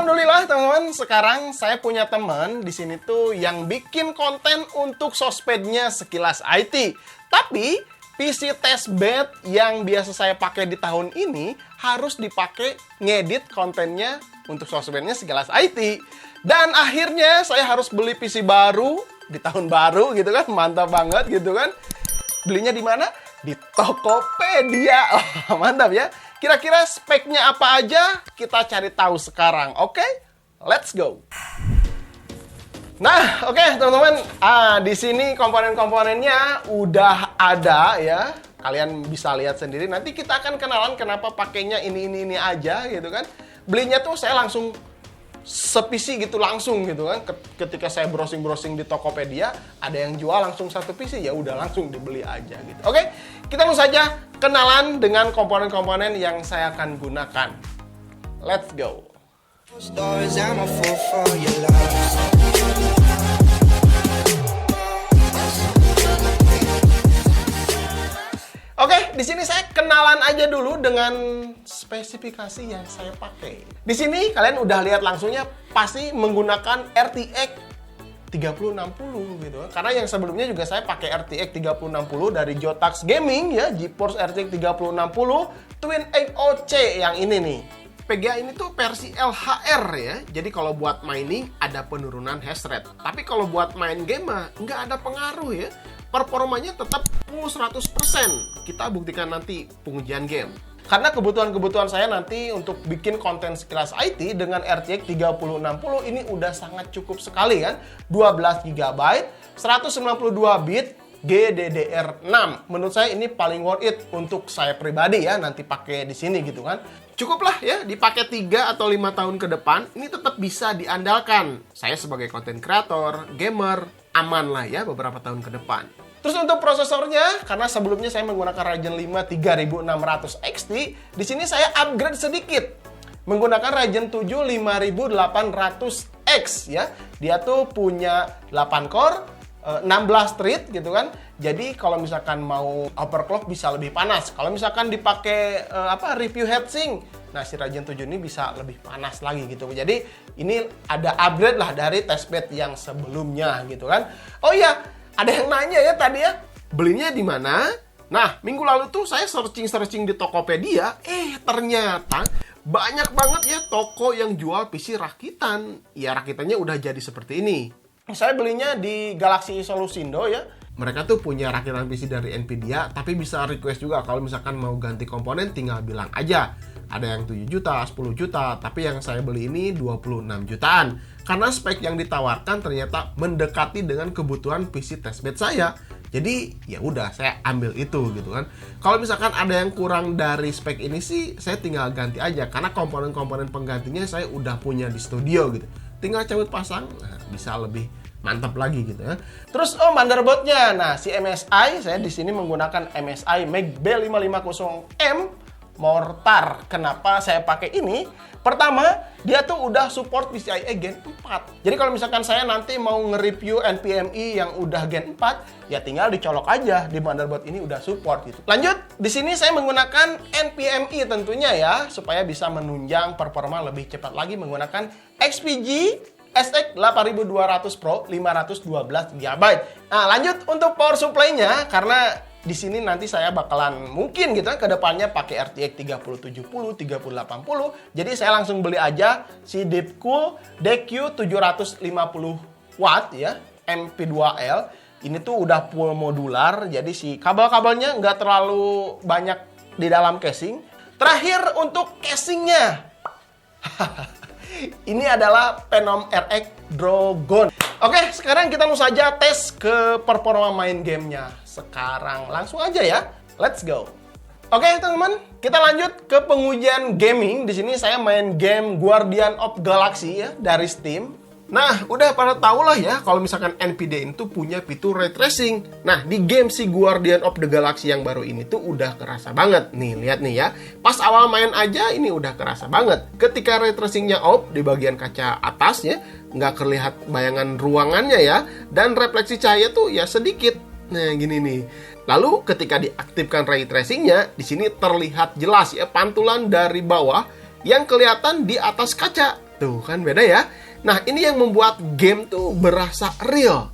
Alhamdulillah teman-teman, sekarang saya punya teman di sini tuh yang bikin konten untuk sosmednya Sekilas IT. Tapi PC testbed yang biasa saya pakai di tahun ini harus dipakai ngedit kontennya untuk sosmednya Sekilas IT. Dan akhirnya saya harus beli PC baru di tahun baru gitu kan, mantap banget gitu kan. Belinya di mana? Di Tokopedia. Oh, mantap ya. Kira-kira speknya apa aja? Kita cari tahu sekarang. Oke? Let's go. Nah, oke teman-teman. Di sini komponen-komponennya udah ada ya. Kalian bisa lihat sendiri. Nanti kita akan kenalan kenapa pakainya ini aja gitu kan. Belinya tuh saya langsung se-PC gitu langsung gitu kan. Ketika saya browsing-browsing di Tokopedia, ada yang jual langsung satu PC, ya udah langsung dibeli aja gitu. Oke, kita langsung saja kenalan dengan komponen-komponen yang saya akan gunakan. Let's go. Oke, di sini saya kenalan aja dulu dengan spesifikasi yang saya pakai. Di sini kalian udah lihat langsungnya pasti menggunakan RTX 3060 gitu. Karena yang sebelumnya juga saya pakai RTX 3060 dari Jotax Gaming ya, GeForce RTX 3060 Twin 800C yang ini nih. PGA ini tuh versi LHR ya. Jadi kalau buat mining ada penurunan hash rate. Tapi kalau buat main game mah nggak ada pengaruh ya. Performanya tetap full 100%. Kita buktikan nanti pengujian game. Karena kebutuhan-kebutuhan saya nanti untuk bikin konten Sekilas IT dengan RTX 3060 ini udah sangat cukup sekali kan. 12 GB, 192 bit, GDDR6. Menurut saya ini paling worth it untuk saya pribadi ya, nanti pakai di sini gitu kan. Cukuplah ya, dipakai 3 atau 5 tahun ke depan, ini tetap bisa diandalkan. Saya sebagai content creator, gamer, aman lah ya beberapa tahun ke depan. Terus untuk prosesornya, karena sebelumnya saya menggunakan Ryzen 5 3600 XT, di sini saya upgrade sedikit. Menggunakan Ryzen 7 5800X ya. Dia tuh punya 8 core, 16 thread gitu kan. Jadi kalau misalkan mau overclock bisa lebih panas. Kalau misalkan dipakai review heatsink, nah si Ryzen 7 ini bisa lebih panas lagi gitu. Jadi ini ada upgrade lah dari testbed yang sebelumnya gitu kan. Oh iya, ada yang nanya ya tadi ya, belinya di mana? Nah, minggu lalu tuh saya searching di Tokopedia, ternyata banyak banget ya toko yang jual PC rakitan. Ya rakitannya udah jadi seperti ini. Saya belinya di Galaxy Solusindo ya. Mereka tuh punya rakitan PC dari Nvidia, tapi bisa request juga kalau misalkan mau ganti komponen tinggal bilang aja. Ada yang 7 juta, 10 juta, tapi yang saya beli ini 26 jutaan. Karena spek yang ditawarkan ternyata mendekati dengan kebutuhan PC testbed saya. Jadi ya udah saya ambil itu gitu kan. Kalau misalkan ada yang kurang dari spek ini sih saya tinggal ganti aja. Karena komponen-komponen penggantinya saya udah punya di studio gitu. Tinggal cabut pasang, bisa lebih mantap lagi gitu ya. Terus motherboardnya, nah si MSI saya di sini menggunakan MSI Mag B550M Mortar. Kenapa saya pakai ini? Pertama, dia tuh udah support PCIe Gen 4. Jadi kalau misalkan saya nanti mau nge-review NVMe yang udah Gen 4, ya tinggal dicolok aja di motherboard ini udah support gitu. Lanjut, di sini saya menggunakan NVMe tentunya ya, supaya bisa menunjang performa lebih cepat lagi menggunakan XPG SX 8200 Pro 512 GB. Nah, lanjut untuk power supply-nya, karena di sini nanti saya bakalan mungkin gitu ke depannya pakai RTX 3070, 3080. Jadi saya langsung beli aja si Deepcool DQ 750 watt ya, MP2L. Ini tuh udah full modular, jadi si kabel-kabelnya nggak terlalu banyak di dalam casing. Terakhir untuk casingnya. Ini adalah Phenom RX Dragon. Oke, sekarang kita langsung saja tes ke performa main gamenya. Sekarang langsung aja ya. Let's go. Oke, teman-teman, kita lanjut ke pengujian gaming. Di sini saya main game Guardian of Galaxy ya dari Steam. Nah, udah pada tau lah ya kalau misalkan NVIDIA itu punya fitur ray tracing. Nah, di game si Guardian of the Galaxy yang baru ini tuh udah kerasa banget. Nih, lihat nih ya. Pas awal main aja ini udah kerasa banget. Ketika ray tracingnya off di bagian kaca atas ya, nggak terlihat bayangan ruangannya ya. Dan refleksi cahaya tuh ya sedikit. Nah, gini nih. Lalu ketika diaktifkan ray tracingnya, di sini terlihat jelas ya pantulan dari bawah yang kelihatan di atas kaca. Tuh kan beda ya. Nah ini yang membuat game tuh berasa real.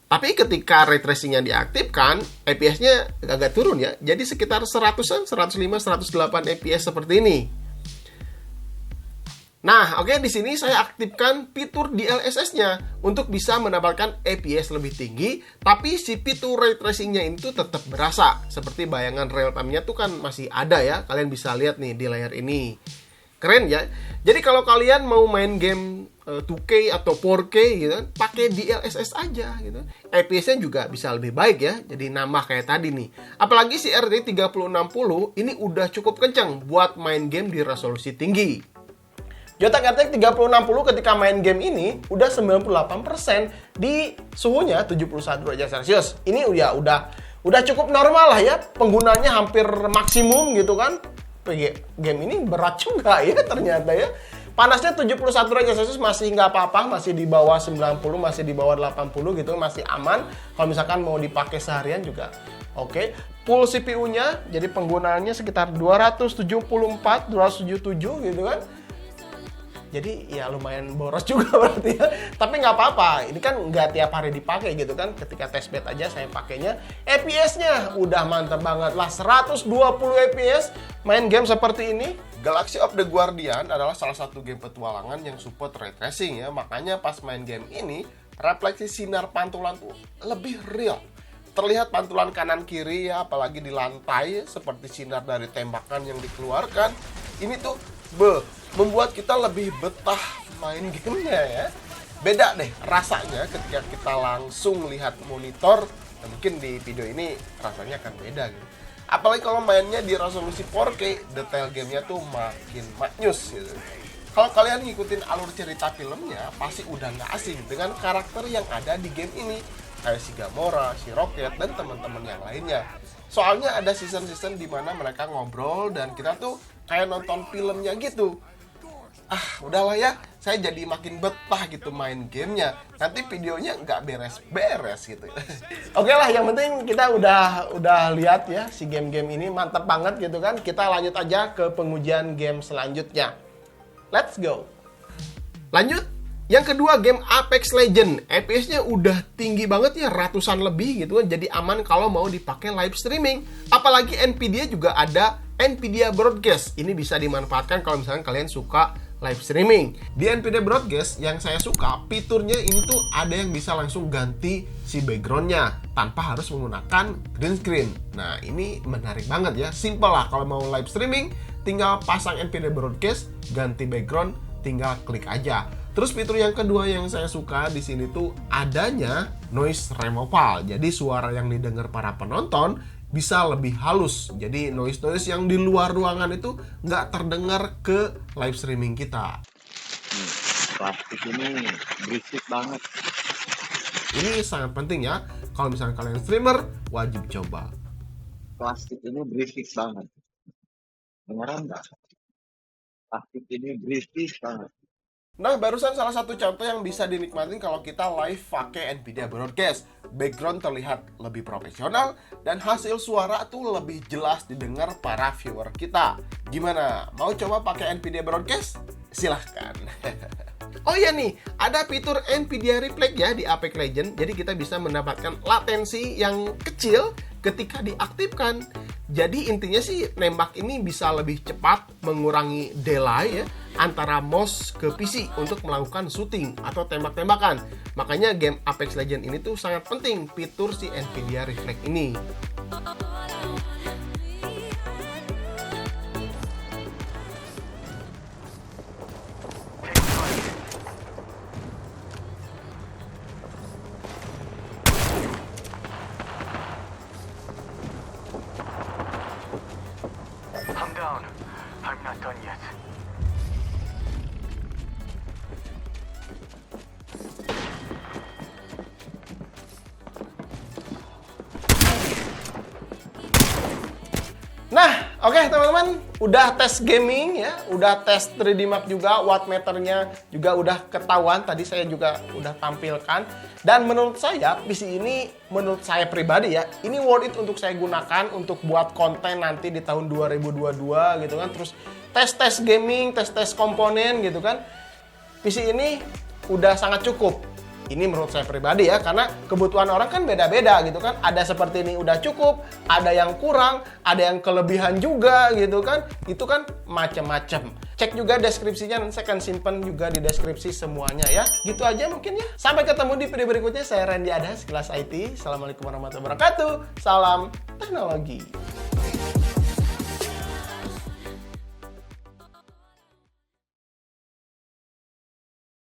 Tapi ketika ray tracing-nya diaktifkan, FPS-nya agak turun ya. Jadi sekitar 100-an, 105, 108 FPS seperti ini. Nah, oke, di sini saya aktifkan fitur DLSS-nya untuk bisa mendapatkan FPS lebih tinggi, tapi si fitur ray tracing-nya itu tetap berasa. Seperti bayangan real time-nya tuh kan masih ada ya. Kalian bisa lihat nih di layar ini. Keren ya. Jadi kalau kalian mau main game 2K atau 4K gitu, pakai DLSS aja gitu. FPS-nya juga bisa lebih baik ya. Jadi nambah kayak tadi nih. Apalagi si RTX 3060 ini udah cukup kencang buat main game di resolusi tinggi. Yotak RTX 3060 ketika main game ini udah 98% di suhunya 71 derajat Celcius. Ini udah cukup normal lah ya. Penggunanya hampir maksimum gitu kan. Game ini berat juga ya ternyata ya. Panasnya 71 derajat Celcius masih nggak apa-apa, masih di bawah 90, masih di bawah 80 gitu, masih aman. Kalau misalkan mau dipakai seharian juga oke. Full CPU-nya, jadi penggunaannya sekitar 274, 277 gitu kan. Jadi ya lumayan boros juga berarti ya. Tapi nggak apa-apa, ini kan nggak tiap hari dipakai gitu kan. Ketika testbed aja saya pakainya. FPS-nya udah mantap banget lah, 120 FPS main game seperti ini. Galaxy of the Guardian adalah salah satu game petualangan yang support ray tracing ya. Makanya pas main game ini, refleksi sinar pantulan tuh lebih real. Terlihat pantulan kanan kiri ya, apalagi di lantai seperti sinar dari tembakan yang dikeluarkan. Ini tuh membuat kita lebih betah main gamenya ya. Beda deh rasanya ketika kita langsung lihat monitor. Nah, mungkin di video ini rasanya akan beda gitu. Apalagi kalau mainnya di resolusi 4K, detail gamenya tuh makin maknyus gitu. Kalau kalian ngikutin alur cerita filmnya, pasti udah nggak asing dengan karakter yang ada di game ini. Kayak si Gamora, si Rocket, dan teman-teman yang lainnya. Soalnya ada season-season di mana mereka ngobrol dan kita tuh kayak nonton filmnya gitu. Udahlah ya, saya jadi makin betah gitu main gamenya. Nanti videonya nggak beres-beres gitu. Oke lah, yang penting kita udah lihat ya si game-game ini mantap banget gitu kan. Kita lanjut aja ke pengujian game selanjutnya. Let's go. Lanjut. Yang kedua, game Apex Legends. FPS-nya udah tinggi banget ya, ratusan lebih gitu kan. Jadi aman kalau mau dipakai live streaming. Apalagi Nvidia juga ada Nvidia Broadcast. Ini bisa dimanfaatkan kalau misalnya kalian suka live streaming. Di Nvidia Broadcast yang saya suka, fiturnya ini tuh ada yang bisa langsung ganti si backgroundnya tanpa harus menggunakan green screen. Nah ini menarik banget ya, simple lah kalau mau live streaming, tinggal pasang Nvidia Broadcast, ganti background, tinggal klik aja. Terus fitur yang kedua yang saya suka di sini tuh adanya noise removal. Jadi suara yang didengar para penonton bisa lebih halus. Jadi noise yang di luar ruangan itu nggak terdengar ke live streaming kita. Plastik ini berisik banget. Ini sangat penting ya. Kalau misalnya kalian streamer, wajib coba. Plastik ini berisik banget. Beneran nggak? Plastik ini berisik banget. Nah, barusan salah satu contoh yang bisa dinikmatin kalau kita live pakai Nvidia Broadcast. Background terlihat lebih profesional dan hasil suara tuh lebih jelas didengar para viewer kita. Gimana? Mau coba pakai Nvidia Broadcast? Silahkan. Oh iya nih, ada fitur Nvidia Reflect ya di Apex Legends. Jadi kita bisa mendapatkan latensi yang kecil ketika diaktifkan. Jadi intinya sih nembak ini bisa lebih cepat, mengurangi delay ya antara mouse ke PC untuk melakukan shooting atau tembak-tembakan. Makanya game Apex Legends ini tuh sangat penting fitur si Nvidia Reflect ini. I'm down. I'm not done yet. Nah, Oke teman-teman, udah tes gaming ya, udah tes 3D Mark juga, wattmeternya juga udah ketahuan, tadi saya juga udah tampilkan. Dan menurut saya, PC ini menurut saya pribadi ya, ini worth it untuk saya gunakan untuk buat konten nanti di tahun 2022 gitu kan. Terus tes-tes gaming, tes-tes komponen gitu kan. PC ini udah sangat cukup. Ini menurut saya pribadi ya, karena kebutuhan orang kan beda-beda gitu kan. Ada seperti ini udah cukup, ada yang kurang, ada yang kelebihan juga gitu kan. Itu kan macam-macam. Cek juga deskripsinya, nanti saya akan simpen juga di deskripsi semuanya ya. Gitu aja mungkin ya. Sampai ketemu di video berikutnya. Saya Randy Adas, Kelas IT. Assalamualaikum warahmatullahi wabarakatuh. Salam teknologi.